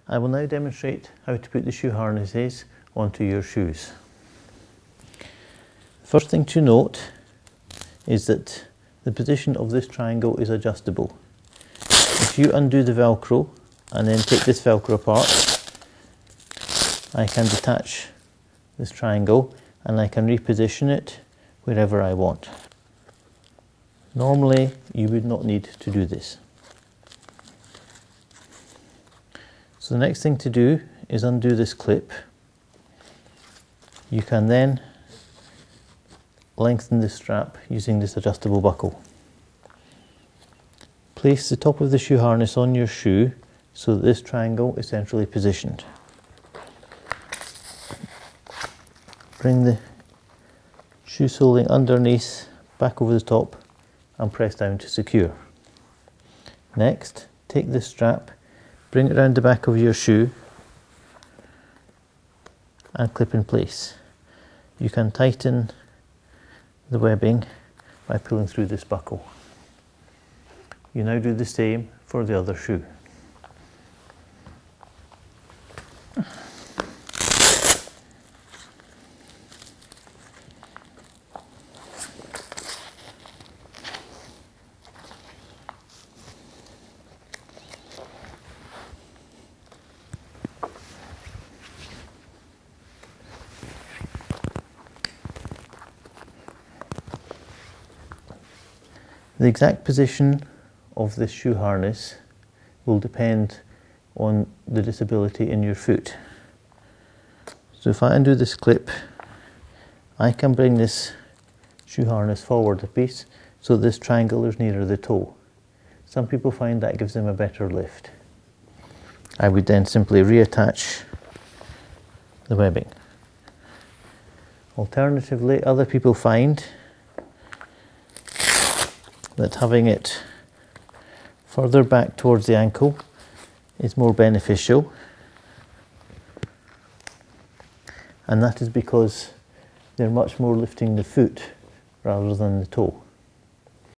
I will now demonstrate how to put the shoe harnesses onto your shoes. The first thing to note is that the position of this triangle is adjustable. If you undo the Velcro and then take this Velcro apart, I can detach this triangle and I can reposition it wherever I want. Normally you would not need to do this. So the next thing to do is undo this clip. You can then lengthen this strap using this adjustable buckle. Place the top of the shoe harness on your shoe so that this triangle is centrally positioned. Bring the shoe soling underneath, back over the top, and press down to secure. Next, take this strap, bring it around the back of your shoe and clip in place. You can tighten the webbing by pulling through this buckle. You now do the same for the other shoe. The exact position of this shoe harness will depend on the disability in your foot. So if I undo this clip, I can bring this shoe harness forward a piece so this triangle is nearer the toe. Some people find that gives them a better lift. I would then simply reattach the webbing. Alternatively, other people find that having it further back towards the ankle is more beneficial, and that is because they're much more lifting the foot rather than the toe.